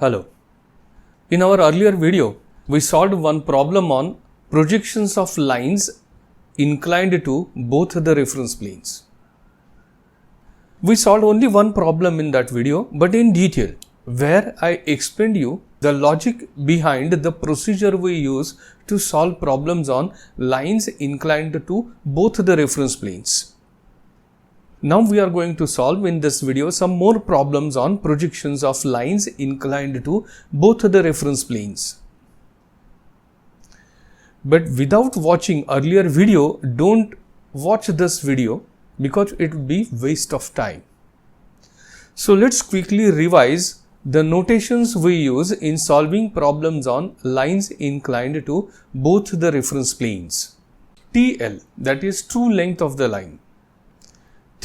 Hello. In our earlier video, we solved one problem on projections of lines inclined to both the reference planes. We solved only one problem in that video, but in detail, where I explained you the logic behind the procedure we use to solve problems on lines inclined to both the reference planes. Now we are going to solve in this video some more problems on projections of lines inclined to both the reference planes. But without watching earlier video, don't watch this video because it would be waste of time. So let's quickly revise the notations we use in solving problems on lines inclined to both the reference planes. TL, that is true length of the line.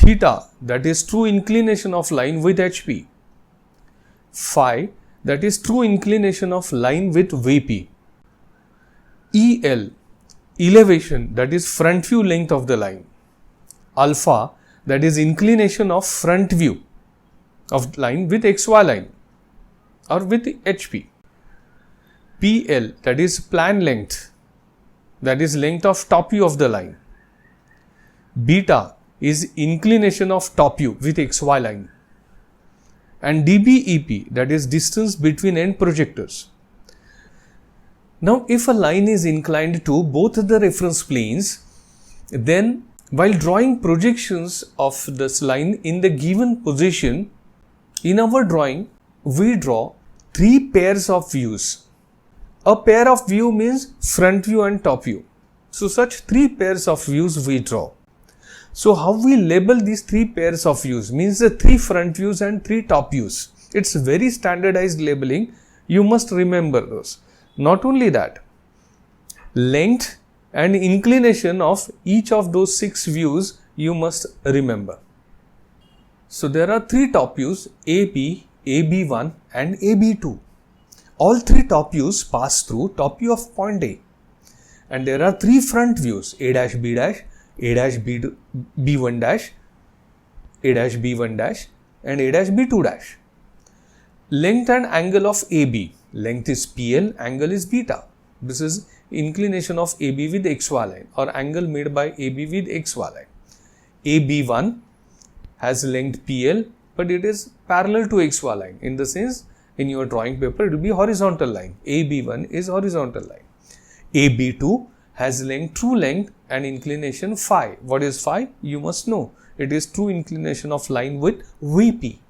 Theta, that is true inclination of line with HP. Phi, that is true inclination of line with VP. EL, elevation, that is front view length of the line. Alpha, that is inclination of front view of line with XY line or with HP. PL, that is plan length, that is length of top view of the line. Beta is inclination of top view with XY line. And DBEP, that is distance between end projectors. Now, if a line is inclined to both the reference planes, then while drawing projections of this line in the given position, in our drawing, we draw three pairs of views. A pair of view means front view and top view. So, such three pairs of views we draw. So, how we label these three pairs of views means the three front views and three top views. It's very standardized labeling. You must remember those. Not only that, length and inclination of each of those six views you must remember. So, there are three top views AB, AB1 and AB2. All three top views pass through top view of point A. And there are three front views A dash B dash, A dash B1 dash, A dash B1 dash and A dash B2 dash. Length and angle of AB. Length is PL, angle is beta. This is inclination of AB with XY line or angle made by AB with XY line. AB1 has length PL, but it is parallel to XY line. In the sense, in your drawing paper, it will be horizontal line. AB1 is horizontal line. AB2 has length, true length and inclination phi. What is phi? You must know. It is true inclination of line with VP.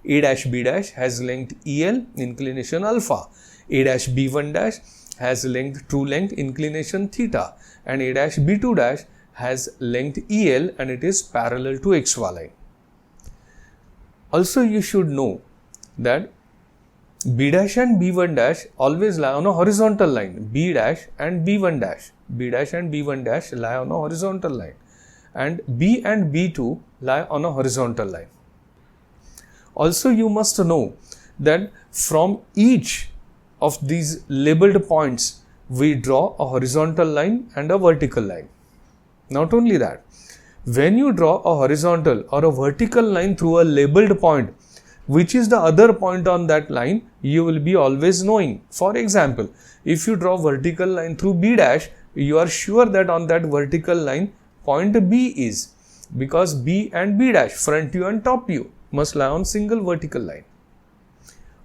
A dash B dash has length EL, inclination alpha. A dash B1 dash has length, true length, inclination theta. And A dash B2 dash has length EL and it is parallel to XY line. Also, you should know that B dash and B1 dash always lie on a horizontal line. B dash and B1 dash. B dash and B1 dash lie on a horizontal line. And B and B2 lie on a horizontal line. Also, you must know that from each of these labeled points, we draw a horizontal line and a vertical line. Not only that, when you draw a horizontal or a vertical line through a labeled point, which is the other point on that line, you will be always knowing. For example, if you draw vertical line through B dash, you are sure that on that vertical line, point B is, because B and B dash, front view and top view, must lie on single vertical line.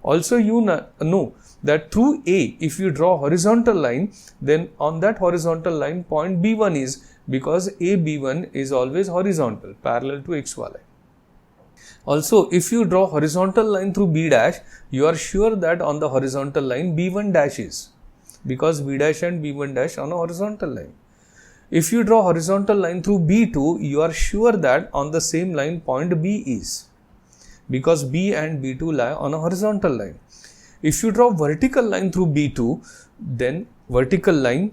Also, you know that through A, if you draw horizontal line, then on that horizontal line, point B1 is, because AB1 is always horizontal, parallel to XY line. Also, if you draw horizontal line through B dash, you are sure that on the horizontal line B1 dash is, because B dash and B1 dash on a horizontal line. If you draw horizontal line through B2, you are sure that on the same line point B is, because B and B2 lie on a horizontal line. If you draw vertical line through B2, then vertical line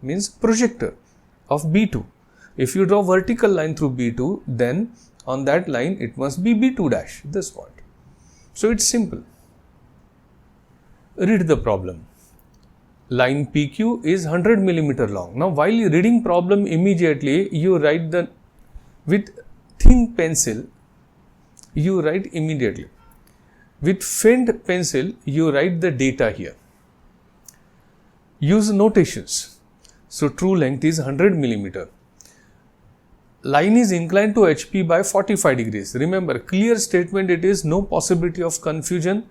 means projector of B2. If you draw vertical line through B2, then on that line it must be B2 dash, this point. So it's simple. Read the problem. Line PQ is 100 mm long. Now while reading problem immediately, you write with thin pencil, you write immediately. With faint pencil, you write the data here. Use notations. So true length is 100 millimeter. Line is inclined to HP by 45 degrees. Remember, clear statement, it is no possibility of confusion.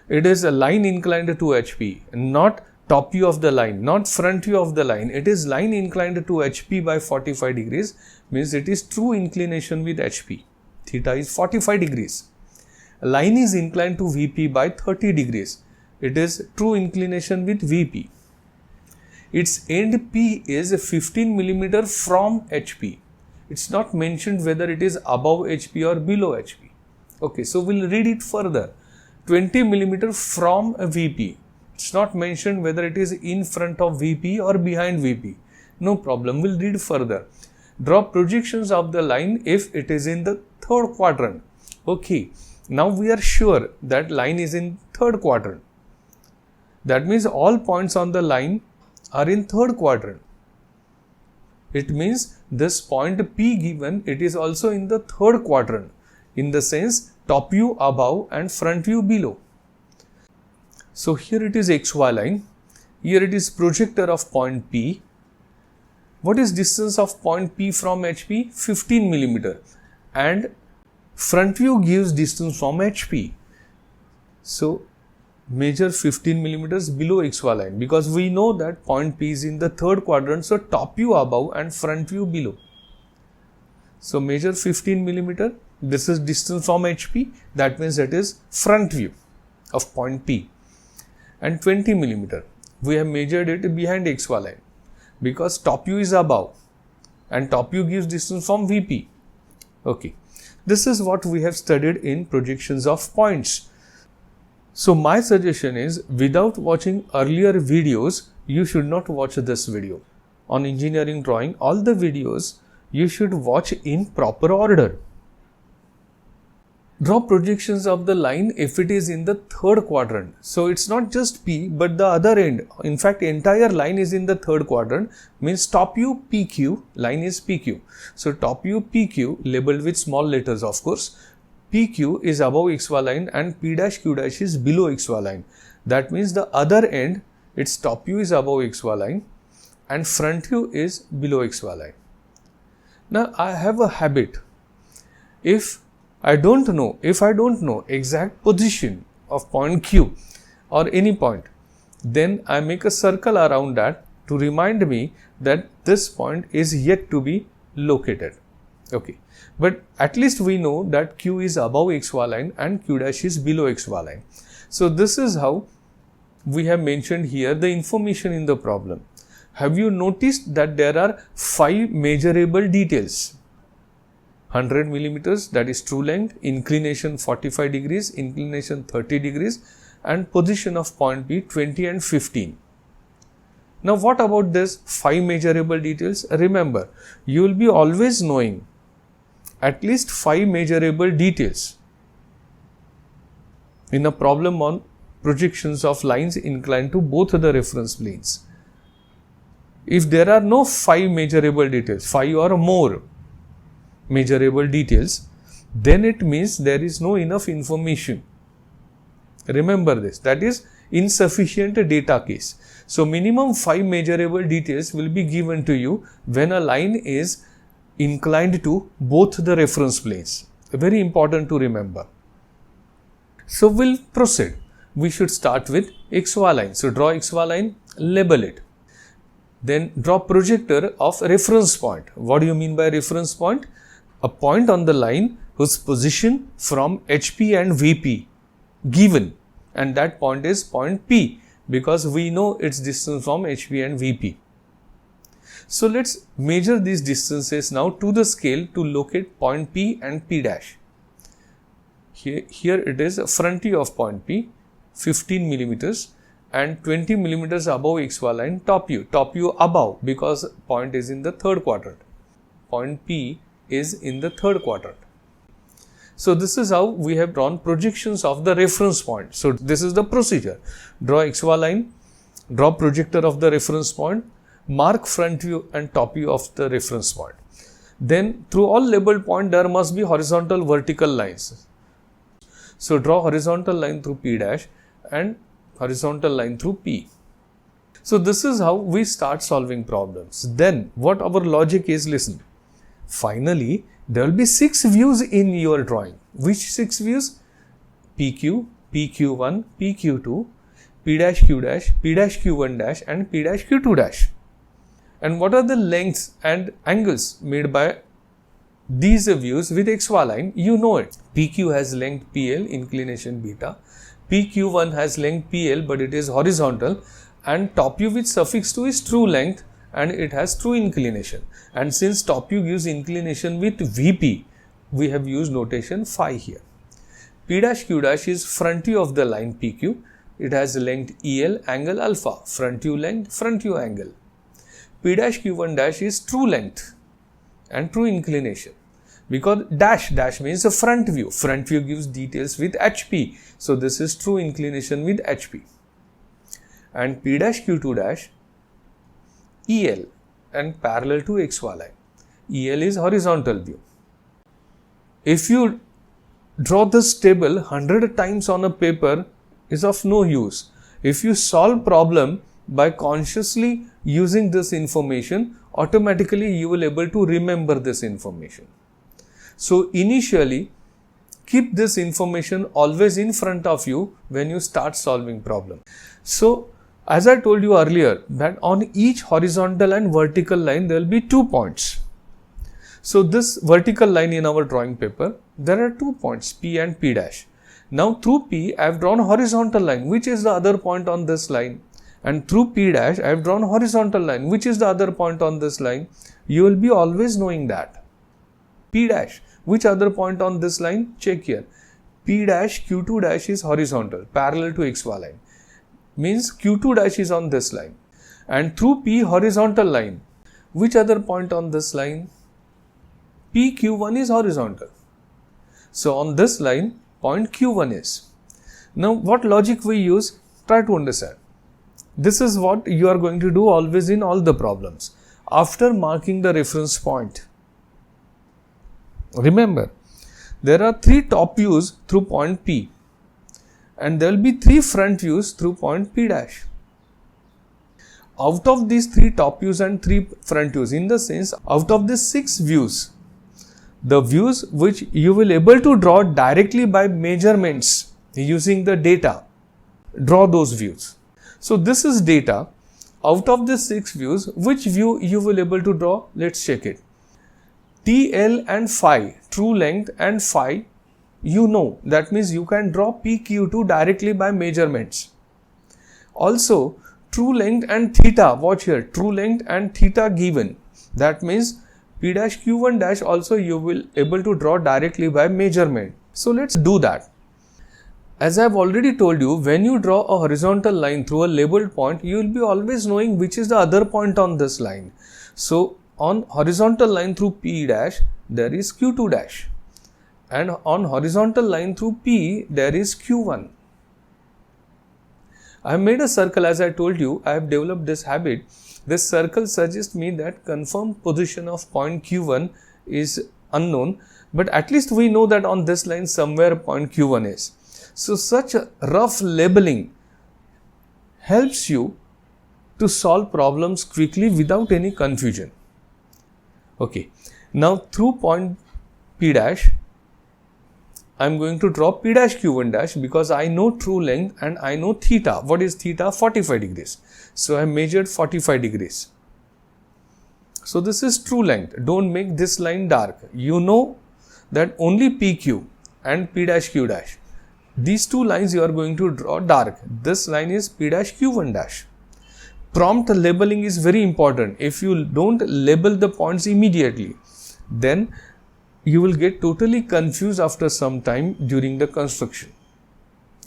It is a line inclined to HP, not top view of the line, not front view of the line. It is line inclined to HP by 45 degrees, means it is true inclination with HP. Theta is 45 degrees. Line is inclined to VP by 30 degrees. It is true inclination with VP. Its end P is 15 millimeter from HP. It's not mentioned whether it is above HP or below HP. Okay, so we'll read it further. 20 millimeter from a VP. It's not mentioned whether it is in front of VP or behind VP. No problem, we'll read further. Draw projections of the line if it is in the third quadrant. Okay, now we are sure that line is in third quadrant. That means all points on the line are in third quadrant. It means this point P given, it is also in the third quadrant, in the sense top view above and front view below. So here it is XY line, here it is projector of point P. What is distance of point P from HP? 15 millimeter, and front view gives distance from HP. So measure 15 millimeters below XY line, because we know that point P is in the third quadrant, so top view above and front view below. So measure 15 millimeter, this is distance from HP, that means that is front view of point P. And 20 millimeter, we have measured it behind XY line, because top view is above and top view gives distance from VP. Okay, this is what we have studied in projections of points. So my suggestion is, without watching earlier videos, you should not watch this video. On engineering drawing, all the videos you should watch in proper order. Draw projections of the line if it is in the third quadrant. So it's not just P, but the other end. In fact, entire line is in the third quadrant, means top view PQ, line is PQ. So top view PQ, labeled with small letters of course. PQ is above XY line and P dash Q dash is below XY line. That means the other end, its top view is above XY line and front view is below XY line. Now I have a habit. If I don't know exact position of point Q or any point, then I make a circle around that to remind me that this point is yet to be located. Okay, but at least we know that Q is above XY line and Q dash is below XY line. So this is how we have mentioned here the information in the problem. Have you noticed that there are 5 measurable details? 100 millimeters, that is true length, inclination 45 degrees, inclination 30 degrees, and position of point P 20 and 15. Now what about this 5 measurable details? Remember, you will be always knowing at least 5 measurable details in a problem on projections of lines inclined to both the reference planes. If there are no 5 measurable details, 5 or more measurable details, then it means there is no enough information. Remember this, that is insufficient data case. So minimum 5 measurable details will be given to you when a line is inclined to both the reference planes. Very important to remember. So we'll proceed. We should start with XY line. So draw XY line, label it. Then draw projector of reference point. What do you mean by reference point? A point on the line whose position from HP and VP given, and that point is point P, because we know its distance from HP and VP. So let's measure these distances now to the scale to locate point P and P dash. Here it is front view of point P, 15 millimeters, and 20 millimeters above XY line, top view above, because point is in the third quadrant. Point P is in the third quadrant. So this is how we have drawn projections of the reference point. So this is the procedure. Draw XY line, draw projector of the reference point, mark front view and top view of the reference point. Then through all labeled points there must be horizontal vertical lines. So draw horizontal line through P dash and horizontal line through P. So this is how we start solving problems. Then what our logic is, listen. Finally, there will be 6 views in your drawing. Which 6 views? PQ, PQ1, PQ2, P dash Q dash, P dash Q1 dash and P dash Q2 dash. And what are the lengths and angles made by these views with XY line? You know it. PQ has length PL, inclination beta. PQ1 has length PL but it is horizontal, and top view with suffix 2 is true length and it has true inclination. And since top view gives inclination with VP, we have used notation phi here. P dash Q dash is front view of the line PQ. It has length EL, angle alpha, front view length, front view angle. P dash Q1 dash is true length and true inclination, because dash means a front view. Front view gives details with HP. So this is true inclination with HP. And P dash Q2 dash EL and parallel to XY line. EL is horizontal view. If you draw this table 100 times on a paper, is of no use. If you solve problem by consciously using this information, automatically you will able to remember this information. So initially, keep this information always in front of you when you start solving problem. So as I told you earlier, that on each horizontal and vertical line there will be 2 points. So this vertical line in our drawing paper, there are 2 points, P and P dash. Now through P I have drawn a horizontal line, which is the other point on this line. And through P dash I have drawn a horizontal line, which is the other point on this line. You will be always knowing that. P dash, which other point on this line? Check here. P dash Q2 dash is horizontal, parallel to XY line. Means Q2 dash is on this line. And through P horizontal line, which other point on this line? PQ1 is horizontal. So on this line, point Q1 is. Now what logic we use? Try to understand. This is what you are going to do always in all the problems. After marking the reference point, remember, there are 3 top views through point P and there will be 3 front views through point P dash. Out of these 3 top views and 3 front views, in the sense, out of these 6 views, the views which you will able to draw directly by measurements using the data, draw those views. So this is data. Out of the 6 views, which view you will able to draw? Let's check it. TL and phi, true length and phi, you know. That means you can draw PQ2 directly by measurements. Also, true length and theta, watch here, true length and theta given. That means P dash Q1 dash also you will able to draw directly by measurement. So let's do that. As I have already told you, when you draw a horizontal line through a labeled point, you will be always knowing which is the other point on this line. So on horizontal line through P dash, there is Q2 dash. And on horizontal line through P, there is Q1. I have made a circle. As I told you, I have developed this habit. This circle suggests me that confirmed position of point Q1 is unknown, but at least we know that on this line somewhere point Q1 is. So such a rough labeling helps you to solve problems quickly without any confusion. Okay, now through point P dash, I am going to draw P dash Q1 dash because I know true length and I know theta. What is theta? 45 degrees. So I measured 45 degrees. So this is true length. Don't make this line dark. You know that only PQ and P dash Q dash. These 2 lines you are going to draw dark. This line is P dash Q1 dash. Prompt labeling is very important. If you don't label the points immediately, then you will get totally confused after some time during the construction.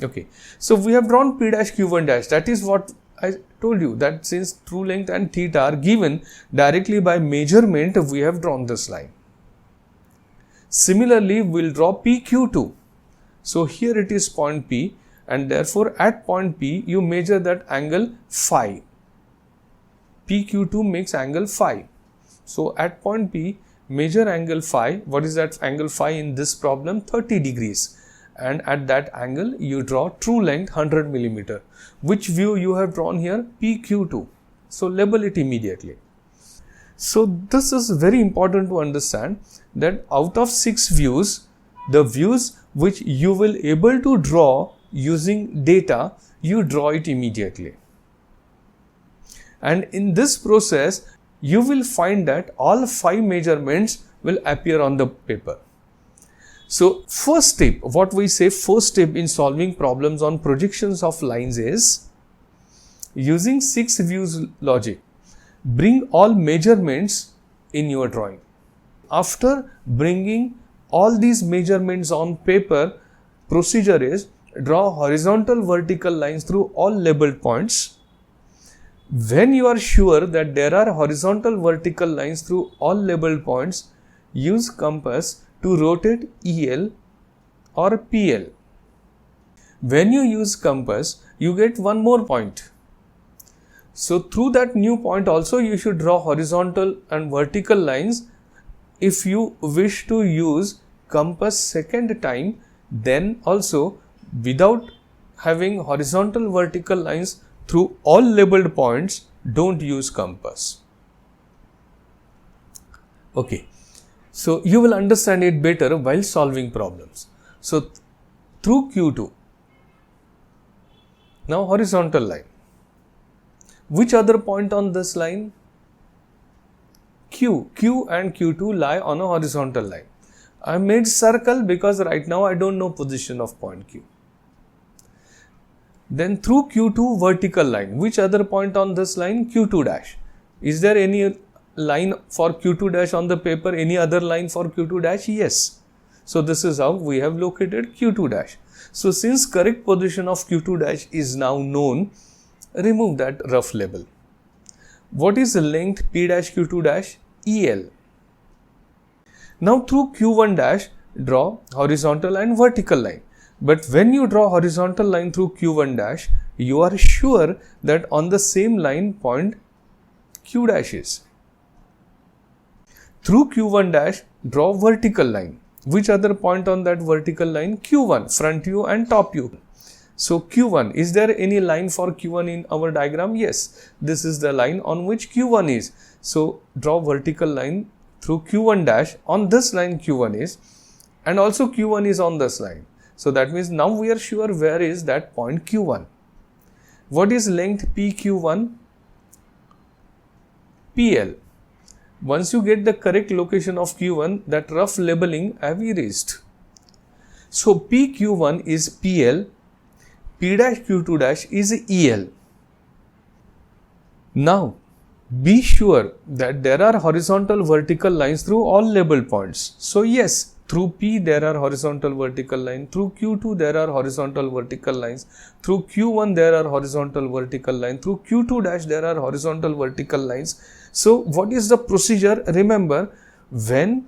Okay, so we have drawn P dash Q1 dash. That is what I told you, that since true length and theta are given directly by measurement, we have drawn this line. Similarly, we will draw PQ2. So here it is point P, and therefore at point P you measure that angle phi. PQ2 makes angle phi. So at point P, measure angle phi. What is that angle phi in this problem? 30 degrees. and at that angle you draw true length 100 millimeter. Which view you have drawn here? PQ2. So label it immediately. So this is very important to understand that out of 6 views, the views which you will able to draw using data, you draw it immediately. And in this process, you will find that all 5 measurements will appear on the paper. So first step, what we say first step in solving problems on projections of lines is using 6 views logic. Bring all measurements in your drawing. After bringing all these measurements on paper, procedure is draw horizontal vertical lines through all labeled points. When you are sure that there are horizontal vertical lines through all labeled points, use compass to rotate EL or PL. When you use compass, you get one more point. So through that new point also you should draw horizontal and vertical lines. If you wish to use compass second time, then also without having horizontal vertical lines through all labeled points, don't use compass. Okay, so you will understand it better while solving problems. So through Q2, now horizontal line. Which other point on this line? Q. Q and Q2 lie on a horizontal line. I made circle because right now I don't know position of point Q. Then through Q2 vertical line. Which other point on this line? Q2 dash. Is there any line for Q2 dash on the paper? Any other line for Q2 dash? Yes. So this is how we have located Q2 dash. So since correct position of Q2 dash is now known, remove that rough label. What is the length P dash Q2 dash? EL. Now through Q1 dash, draw horizontal and vertical line. But when you draw horizontal line through Q1 dash, you are sure that on the same line point Q dash is. Through Q1 dash, draw vertical line. Which other point on that vertical line? Q1, front view and top view. So Q1, is there any line for Q1 in our diagram? Yes, this is the line on which Q1 is. So draw vertical line through Q1 dash. On this line Q1 is, and also Q1 is on this line. So that means now we are sure where is that point Q1. What is length PQ1? PL. Once you get the correct location of Q1, that rough labeling I have erased. So PQ1 is PL. P dash Q2 dash is EL. Now, be sure that there are horizontal vertical lines through all labeled points. So yes, through P there are horizontal vertical lines, through Q2 there are horizontal vertical lines, through Q1 there are horizontal vertical lines, through Q2 dash there are horizontal vertical lines. So what is the procedure? Remember, when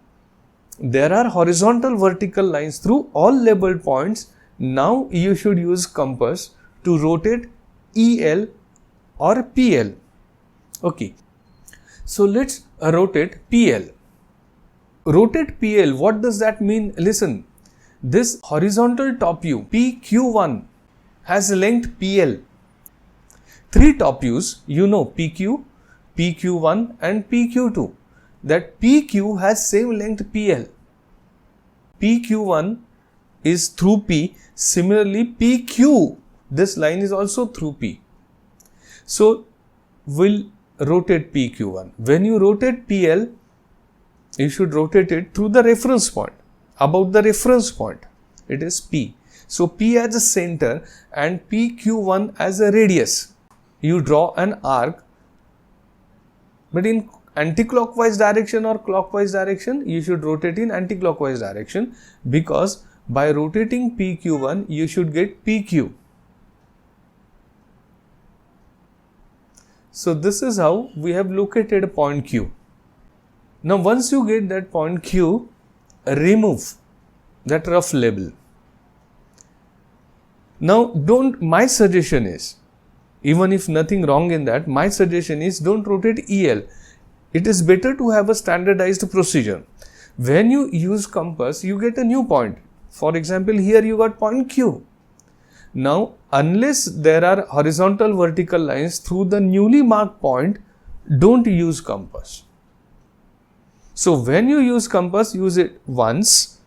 there are horizontal vertical lines through all labeled points, now you should use compass to rotate EL or PL. Okay, so let's rotate PL. Rotate PL, what does that mean? Listen, this horizontal top view PQ1 has length PL. 3 top views, you know, PQ, PQ1 and PQ2. That PQ has same length PL. PQ1 is through P. Similarly, PQ, this line is also through P. So, we'll rotate PQ1. When you rotate PL, you should rotate it through the reference point. About the reference point, it is P. So, P as a center and PQ1 as a radius. You draw an arc, but in anti-clockwise direction or clockwise direction, you should rotate in anti-clockwise direction, because by rotating PQ1, you should get PQ. So this is how we have located a point Q. Now once you get that point Q, remove that rough label. Now my suggestion is, even if nothing wrong in that, my suggestion is don't rotate EL. It is better to have a standardized procedure. When you use compass, you get a new point. For example, here you got point Q. Now, unless there are horizontal vertical lines through the newly marked point, don't use compass. So, when you use compass, use it once,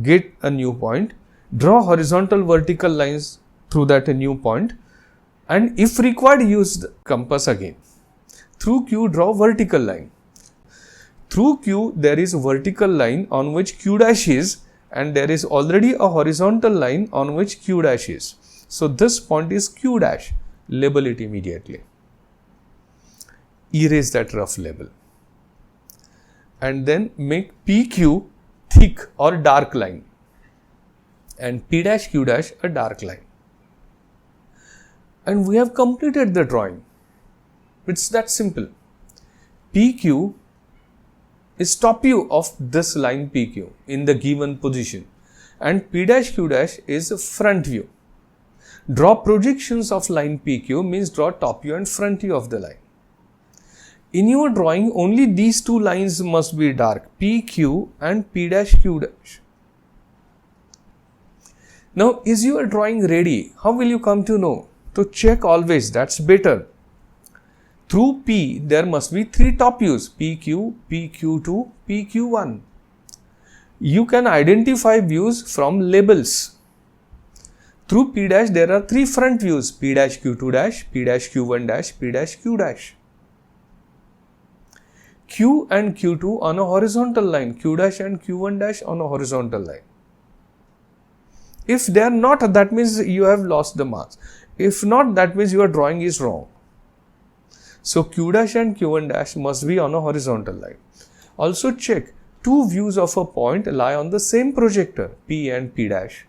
get a new point, draw horizontal vertical lines through that new point, and if required, use the compass again. Through Q, draw vertical line. Through Q, there is a vertical line on which Q dash is, and there is already a horizontal line on which Q dash is. So, this point is Q dash. Label it immediately. Erase that rough label. And then make PQ thick or dark line. And P dash Q dash a dark line. And we have completed the drawing. It's that simple. PQ is top view of this line PQ in the given position, and P dash Q dash is front view. Draw projections of line PQ means draw top view and front view of the line. In your drawing, only these two lines must be dark, PQ and P dash Q dash. Now, is your drawing ready? How will you come to know? To check always, that's better. Through P, there must be three top views, PQ, PQ2, PQ1. You can identify views from labels. Through P dash, there are three front views, P dash Q2 dash, P dash Q1 dash, P dash Q dash. Q and Q2 on a horizontal line, Q dash and Q1 dash on a horizontal line. If they are not, that means you have lost the marks. If not, that means your drawing is wrong. So, Q dash and Q1 dash must be on a horizontal line. Also check, two views of a point lie on the same projector, P and P dash,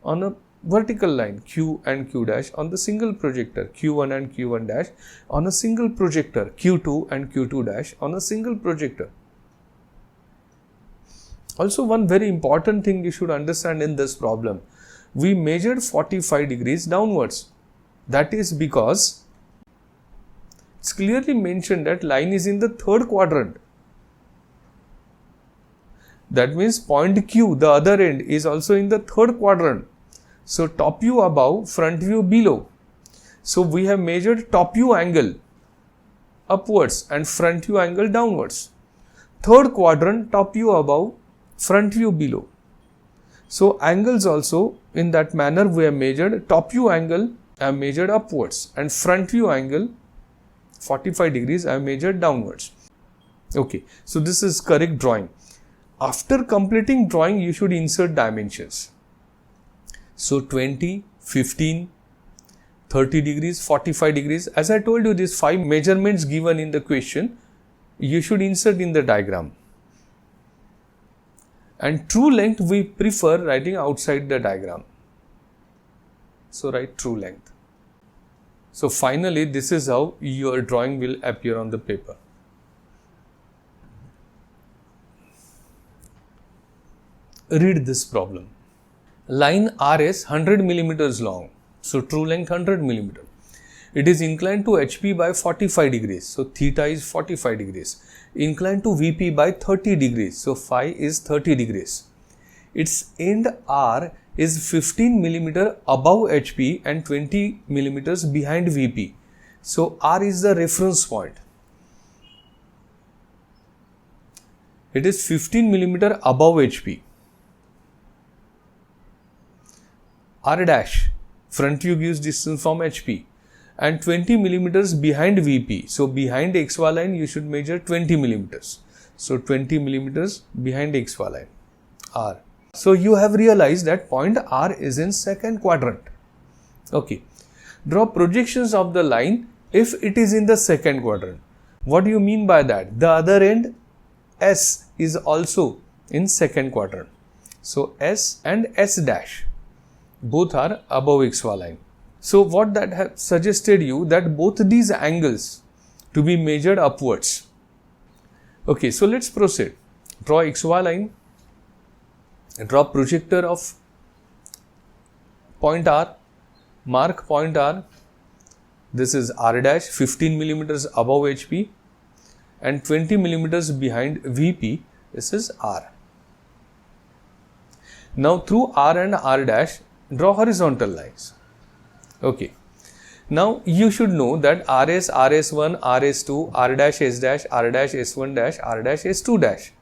on a vertical line, Q and Q dash on the single projector, Q1 and Q1 dash on a single projector, Q2 and Q2 dash on a single projector. Also, one very important thing you should understand in this problem, we measured 45 degrees downwards. That is because it's clearly mentioned that line is in the third quadrant. That means point Q, the other end, is also in the third quadrant. So, top view above, front view below. So, we have measured top view angle upwards and front view angle downwards. Third quadrant, top view above, front view below. So, angles also in that manner we have measured. Top view angle I have measured upwards and front view angle 45 degrees I have measured downwards. Okay, so this is correct drawing. After completing drawing, you should insert dimensions. So 20, 15, 30 degrees, 45 degrees. As I told you, these 5 measurements given in the question, you should insert in the diagram. And true length we prefer writing outside the diagram. So write true length. So finally, this is how your drawing will appear on the paper. Read this problem. Line RS 100 millimeters long. So true length 100 millimeter. It is inclined to HP by 45 degrees. So theta is 45 degrees. Inclined to VP by 30 degrees. So phi is 30 degrees. Its end R is 15 millimeter above HP and 20 millimeters behind VP. So R is the reference point. It is 15 millimeter above HP. R dash, front view gives distance from HP, and 20 millimeters behind VP. So behind XY line you should measure 20 millimeters. So 20 millimeters behind XY line, R. So you have realized that point R is in second quadrant. Okay. Draw projections of the line if it is in the second quadrant. What do you mean by that? The other end S is also in second quadrant. So S and S dash both are above XY line. So what that has suggested you that both these angles to be measured upwards. Okay, so let's proceed. Draw XY line. Draw projector of point R. Mark point R. This is R dash, 15 millimeters above HP and 20 millimeters behind VP. This is R. Now through R and R dash, draw horizontal lines. Okay. Now you should know that RS, RS1, RS2, R dash S dash, R dash S1 dash, R dash S2 dash.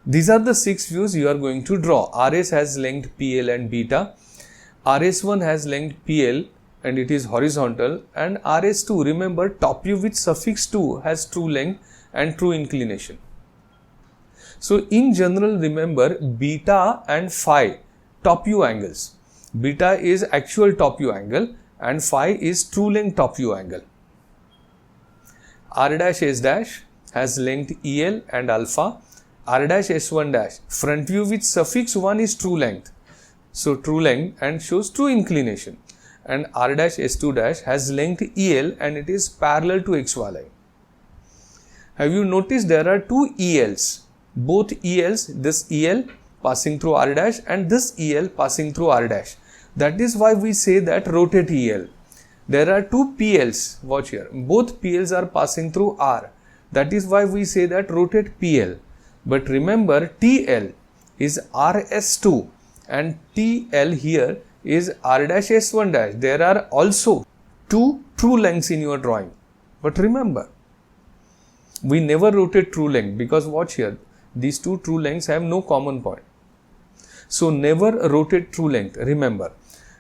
These are the 6 views you are going to draw. RS has length PL and beta. RS1 has length PL and it is horizontal, and RS2, remember, top view with suffix 2 has true length and true inclination. So in general, remember beta and phi top view angles. Beta is actual top view angle and phi is true length top view angle. R dash S dash has length EL and alpha. R dash S1 dash, front view with suffix 1 is true length. So true length and shows true inclination. And R dash S2 dash has length EL and it is parallel to XY line. Have you noticed there are 2 ELs? Both ELs, this EL passing through R dash and this EL passing through R dash. That is why we say that rotate EL. There are 2 PLs, watch here, both PLs are passing through R. That is why we say that rotate PL. But remember, TL is RS2 and TL here is R dash S1 dash. There are also 2 true lengths in your drawing. But remember, we never rotate true length because watch here, these 2 true lengths have no common point. So never rotate true length, remember.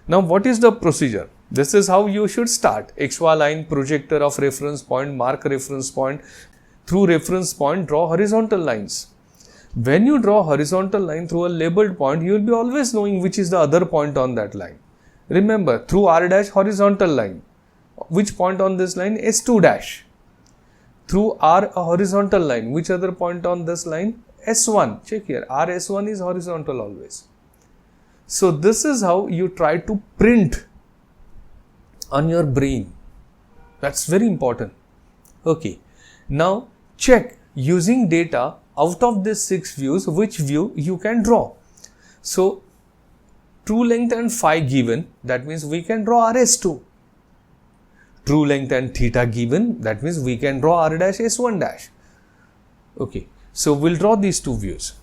Now what is the procedure? This is how you should start. XY line, projector of reference point, mark reference point. Through reference point, draw horizontal lines. When you draw horizontal line through a labeled point, you will be always knowing which is the other point on that line. Remember, through R dash, horizontal line. Which point on this line? S2 dash. Through R, a horizontal line. Which other point on this line? S1. Check here. RS1 is horizontal always. So this is how you try to print on your brain. That's very important. Okay. Now check using data out of these 6 views, which view you can draw. So true length and phi given, that means we can draw RS2. True length and theta given, that means we can draw R dash S1 dash. Okay, so we'll draw these 2 views.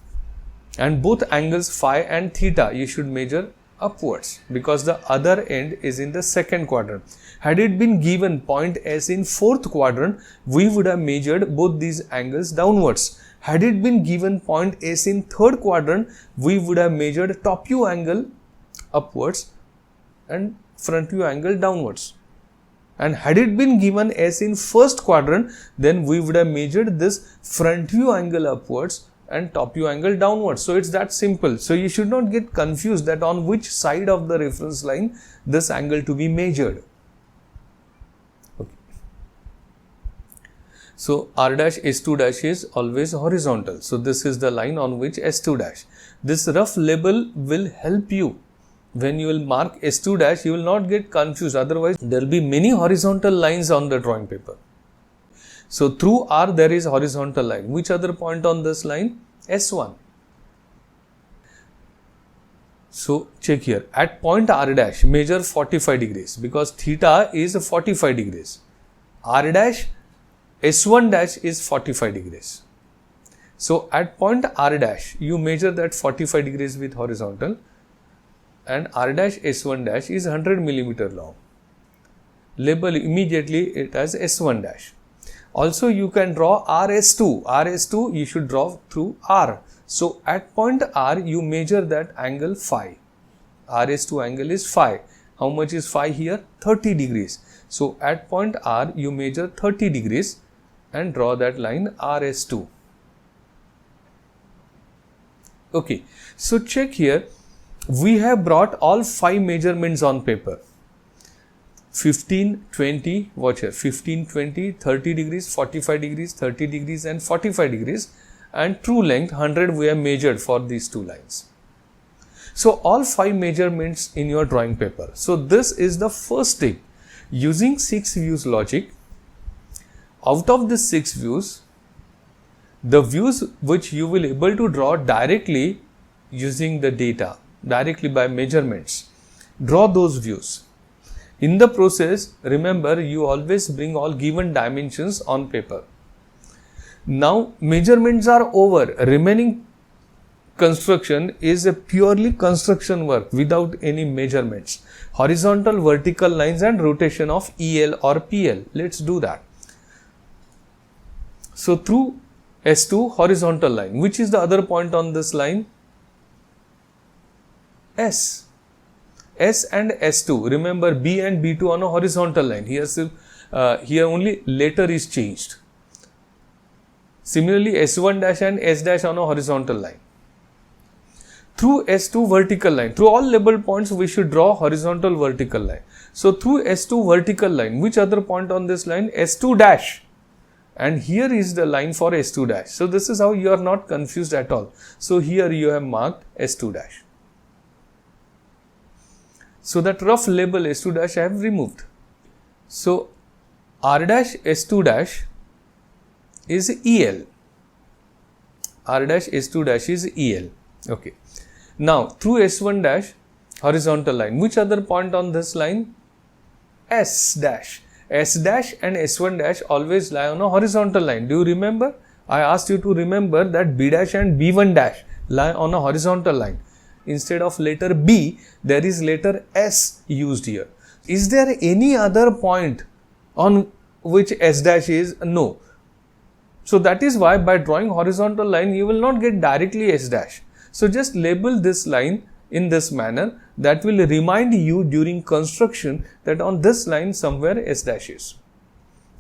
And both angles phi and theta you should measure upwards because the other end is in the 2nd quadrant. Had it been given point S in 4th quadrant, we would have measured both these angles downwards. Had it been given point S in 3rd quadrant, we would have measured top view angle upwards and front view angle downwards. And had it been given S in 1st quadrant, then we would have measured this front view angle upwards and top view angle downwards. So it's that simple. So you should not get confused that on which side of the reference line this angle to be measured. Okay. So R dash S2 dash is always horizontal. So this is the line on which S2 dash. This rough label will help you. When you will mark S2 dash, you will not get confused. Otherwise, there will be many horizontal lines on the drawing paper. So through R there is horizontal line. Which other point on this line? S1. So check here. At point R dash, measure 45 degrees because theta is 45 degrees. R dash, S1 dash is 45 degrees. So at point R dash, you measure that 45 degrees with horizontal. And R dash S1 dash is 100 millimeter long. Label immediately it as S1 dash. Also you can draw RS2. RS2 you should draw through R. So at point R you measure that angle phi. RS2 angle is phi. How much is phi here? 30 degrees. So at point R you measure 30 degrees and draw that line RS2. Okay. So check here. We have brought all 5 measurements on paper. 15, 20, watch here, 15, 20, 30 degrees, 45 degrees, 30 degrees and 45 degrees, and true length 100 we have measured for these 2 lines. So all 5 measurements in your drawing paper. So this is the first step. Using 6 views logic, out of the 6 views, the views which you will able to draw directly using the data, directly by measurements, draw those views. In the process, remember you always bring all given dimensions on paper. Now measurements are over. Remaining construction is a purely construction work without any measurements. Horizontal, vertical lines and rotation of EL or PL. Let's do that. So through S2 horizontal line, which is the other point on this line? S. S and S2. Remember B and B2 on a horizontal line. Here only letter is changed. Similarly, S1 dash and S dash on a horizontal line. Through S2 vertical line, through all labeled points we should draw horizontal vertical line. So through S2 vertical line, which other point on this line? S2 dash. And here is the line for S2 dash. So this is how you are not confused at all. So here you have marked S2 dash. So that rough label S2 dash I have removed. So R dash S2 dash is EL. R dash S2 dash is EL. Okay. Now through S1 dash horizontal line, which other point on this line? S dash. S dash and S1 dash always lie on a horizontal line. Do you remember? I asked you to remember that B dash and B1 dash lie on a horizontal line. Instead of letter B, there is letter S used here. Is there any other point on which S dash is? No. So that is why by drawing horizontal line, you will not get directly S dash. So just label this line in this manner. That will remind you during construction that on this line somewhere S dash is.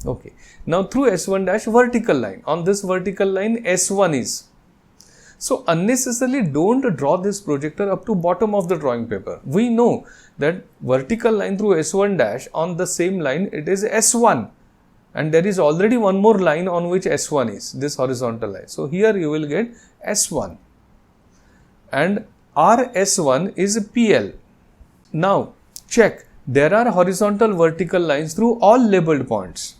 Okay. Now through S1 dash vertical line. On this vertical line S1 is. So unnecessarily don't draw this projector up to bottom of the drawing paper. We know that vertical line through S1 dash, on the same line it is S1. And there is already one more line on which S1 is, this horizontal line. So here you will get S1. And RS1 is PL. Now check, there are horizontal vertical lines through all labeled points.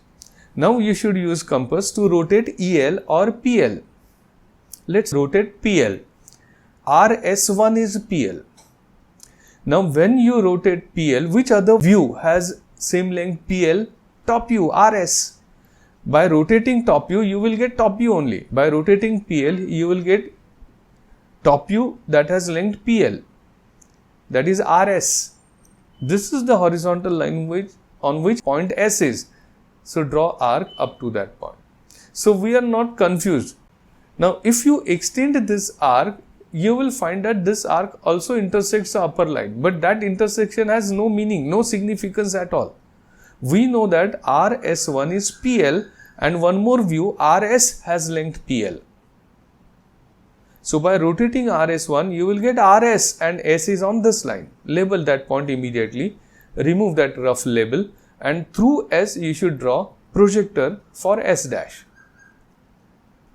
Now you should use compass to rotate EL or PL. Let's rotate PL. RS1 is PL. Now when you rotate PL, which other view has same length PL? Top view, RS. By rotating top view, you will get top view only. By rotating PL, you will get top view that has length PL. That is RS. This is the horizontal line on which point S is. So draw arc up to that point. So we are not confused. Now if you extend this arc, you will find that this arc also intersects the upper line. But that intersection has no meaning, no significance at all. We know that RS1 is PL and one more view RS has length PL. So by rotating RS1, you will get RS and S is on this line. Label that point immediately, remove that rough label, and through S you should draw projector for S dash.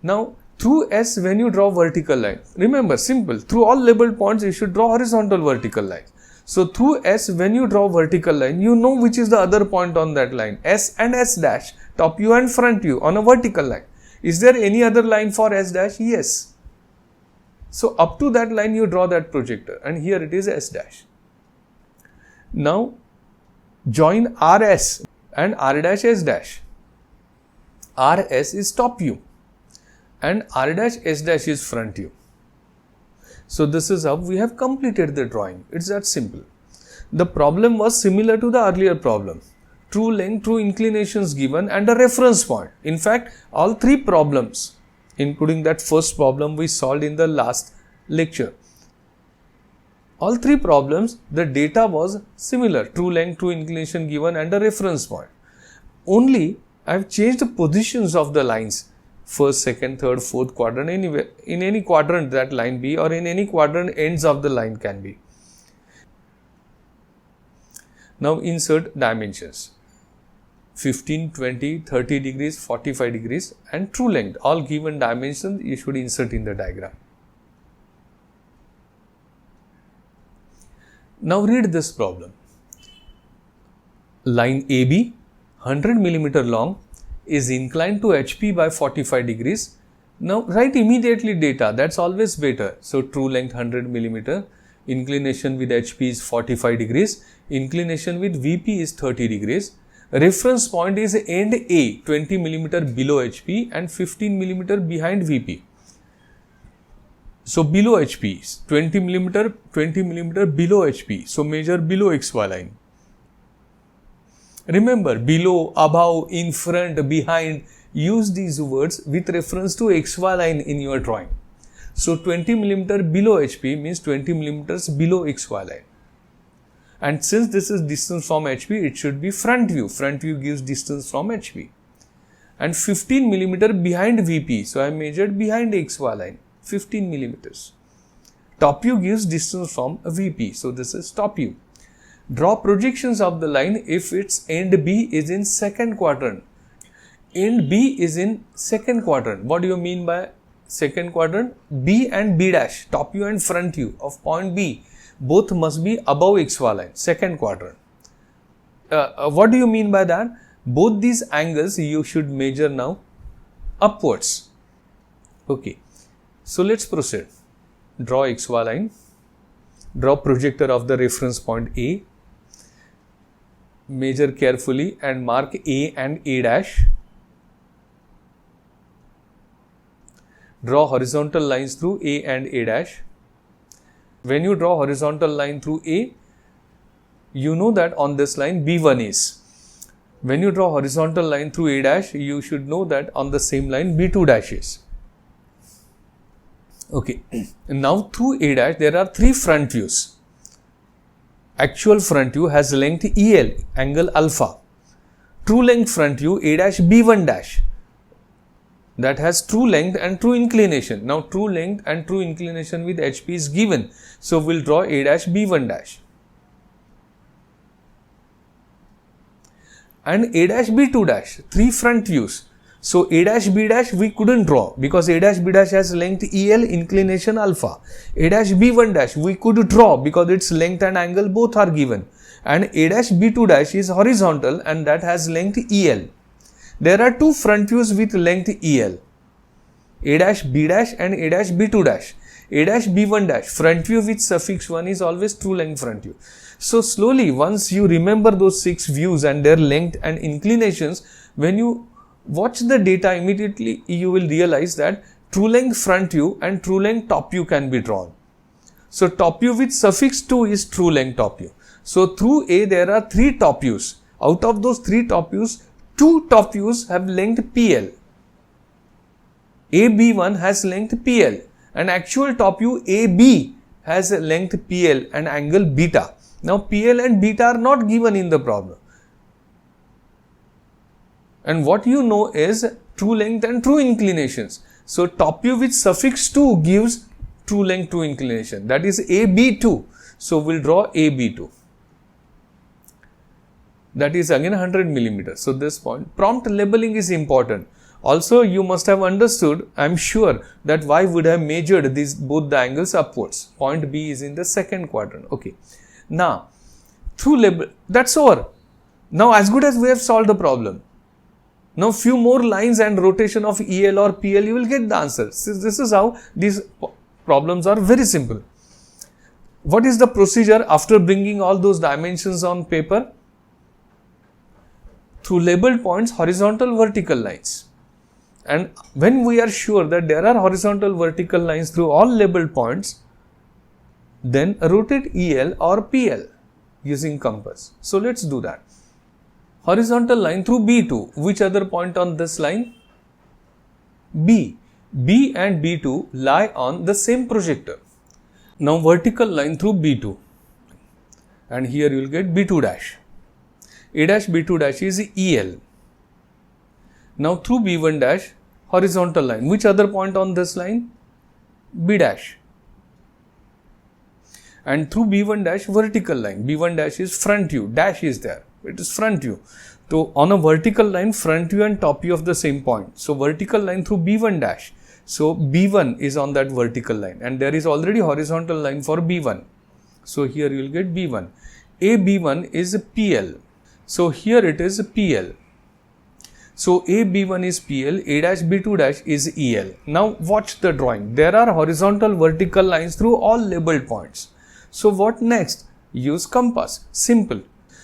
Now through S when you draw vertical line, remember simple, through all labeled points you should draw horizontal vertical line. So through S when you draw vertical line, you know which is the other point on that line, S and S dash, top view and front view on a vertical line. Is there any other line for S dash? Yes. So up to that line you draw that projector and here it is S dash. Now join RS and R dash S dash. RS is top view and R dash S dash is front view. So this is how we have completed the drawing. It's that simple. The problem was similar to the earlier problem. True length, true inclinations given and a reference point. In fact, all three problems, including that first problem we solved in the last lecture. All three problems, the data was similar. True length, true inclination given and a reference point. Only I have changed the positions of the lines. First, second, third, fourth quadrant, anywhere, in any quadrant that line be or in any quadrant ends of the line can be. Now insert dimensions. 15, 20, 30 degrees, 45 degrees and true length. All given dimensions you should insert in the diagram. Now read this problem. Line AB, 100 mm long, is inclined to HP by 45 degrees. Now write immediately data, that's always better. So true length 100 mm, inclination with HP is 45 degrees, inclination with VP is 30 degrees. Reference point is end A, 20 mm below HP and 15 mm behind VP. So below HP, 20 millimeter below HP. So measure below XY line. Remember, below, above, in front, behind, use these words with reference to XY line in your drawing. So 20 millimeter below HP means 20 millimeters below XY line. And since this is distance from HP, it should be front view. Front view gives distance from HP. And 15 millimeter behind VP. So I measured behind XY line, 15 millimeters. Top view gives distance from VP. So this is top view. Draw projections of the line if its end B is in second quadrant. End B is in second quadrant. What do you mean by second quadrant? B and B dash, top view and front view of point B, both must be above XY line, second quadrant. What do you mean by that? Both these angles you should measure now upwards. Okay, so let's proceed. Draw XY line. Draw projector of the reference point A. Measure carefully and mark A and A dash. Draw horizontal lines through A and A dash. When you draw horizontal line through A, you know that on this line B1 is. When you draw horizontal line through A dash, you should know that on the same line B2 dash is. Okay, now through A dash there are three front views. Actual front view has length EL, angle alpha. True length front view A dash B1 dash, that has true length and true inclination. Now true length and true inclination with HP is given. So we'll draw A dash B1 dash. And A dash B2 dash, three front views. So A dash B dash we couldn't draw because A dash B dash has length EL, inclination alpha. A dash B1 dash we could draw because its length and angle both are given. And A dash B2 dash is horizontal and that has length EL. There are two front views with length EL. A dash B dash and A dash B2 dash. A dash B1 dash, front view with suffix 1 is always true length front view. So slowly, once you remember those 6 views and their length and inclinations, when you watch the data, immediately you will realize that true length front view and true length top view can be drawn. So top view with suffix 2 is true length top view. So through A there are 3 top views. Out of those 3 top views, 2 top views have length PL. AB1 has length PL and actual top view AB has a length PL and angle beta. Now PL and beta are not given in the problem. And what you know is true length and true inclinations. So top view with suffix 2 gives true length, true inclination. That is AB2. So we'll draw AB2. That is again 100 millimeters. So this point, prompt labeling is important. Also, you must have understood, I am sure, that why would I have measured these both the angles upwards. Point B is in the second quadrant. Okay. Now, through label, that's over. Now, as good as we have solved the problem. Now, few more lines and rotation of EL or PL, you will get the answer. So this is how these problems are very simple. What is the procedure after bringing all those dimensions on paper? Through labeled points, horizontal, vertical lines. And when we are sure that there are horizontal, vertical lines through all labeled points, then rotate EL or PL using compass. So let's do that. Horizontal line through B2. Which other point on this line? B. B and B2 lie on the same projector. Now vertical line through B2. And here you will get B2 dash. A dash B2 dash is EL. Now through B1 dash, horizontal line. Which other point on this line? B dash. And through B1 dash, vertical line. B1 dash is front view. Dash is there. It is front view. So on a vertical line, front view and top view of the same point. So vertical line through B1 dash. So B1 is on that vertical line. And there is already horizontal line for B1. So here you will get B1. AB1 is PL. So here it is PL. So AB1 is PL, A dash B2 dash is EL. Now watch the drawing. There are horizontal, vertical lines through all labeled points. So what next? Use compass. Simple.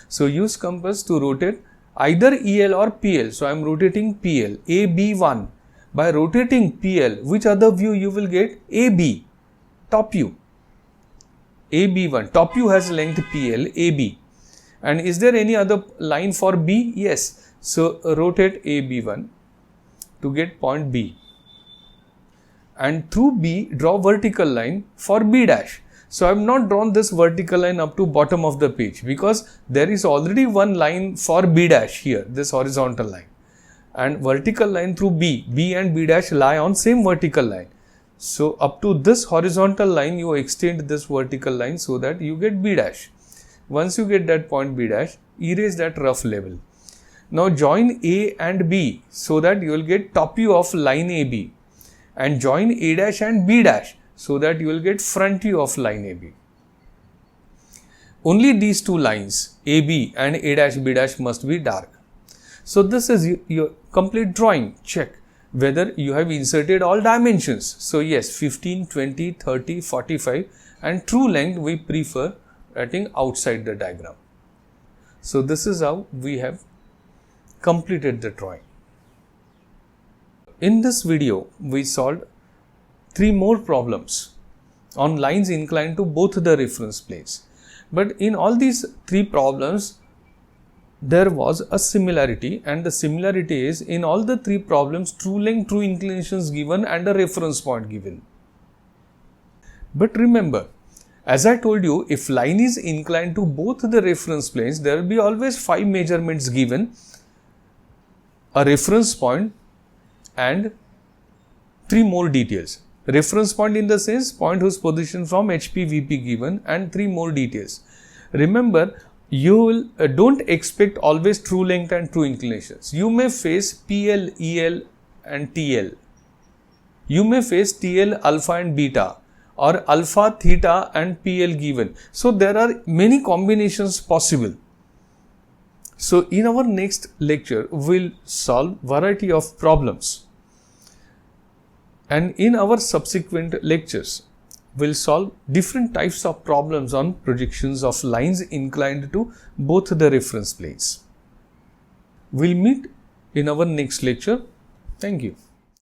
So use compass to rotate either EL or PL. So I am rotating PL, AB1. By rotating PL, which other view you will get? AB. top view. AB1, top view has length PL, AB. And is there any other line for B? Yes. So rotate AB1 to get point B. And through B, draw vertical line for B dash. So I have not drawn this vertical line up to bottom of the page because there is already one line for B dash here, this horizontal line. And vertical line through B, B and B dash lie on same vertical line. So up to this horizontal line, you extend this vertical line so that you get B dash. Once you get that point B dash, erase that rough level. Now join A and B so that you will get top view of line AB. And join A dash and B dash so that you will get front view of line AB. Only these two lines, AB and A dash B dash, must be dark. So this is your complete drawing. Check whether you have inserted all dimensions. So yes, 15, 20, 30, 45 and true length we prefer writing outside the diagram. So this is how we have completed the drawing. In this video, we solved 3 more problems on lines inclined to both the reference planes. But in all these 3 problems, there was a similarity, and the similarity is in all the 3 problems, true length, true inclinations given and a reference point given. But remember, as I told you, if line is inclined to both the reference planes, there will be always 5 measurements given, a reference point and 3 more details. Reference point in the sense point whose position from HP VP given and 3 more details. Remember, you will don't expect always true length and true inclinations. You may face PL, EL and TL. You may face TL, alpha and beta, or alpha, theta and PL given. So there are many combinations possible. So in our next lecture, we'll solve variety of problems. And in our subsequent lectures, we'll solve different types of problems on projections of lines inclined to both the reference planes. We'll meet in our next lecture. Thank you.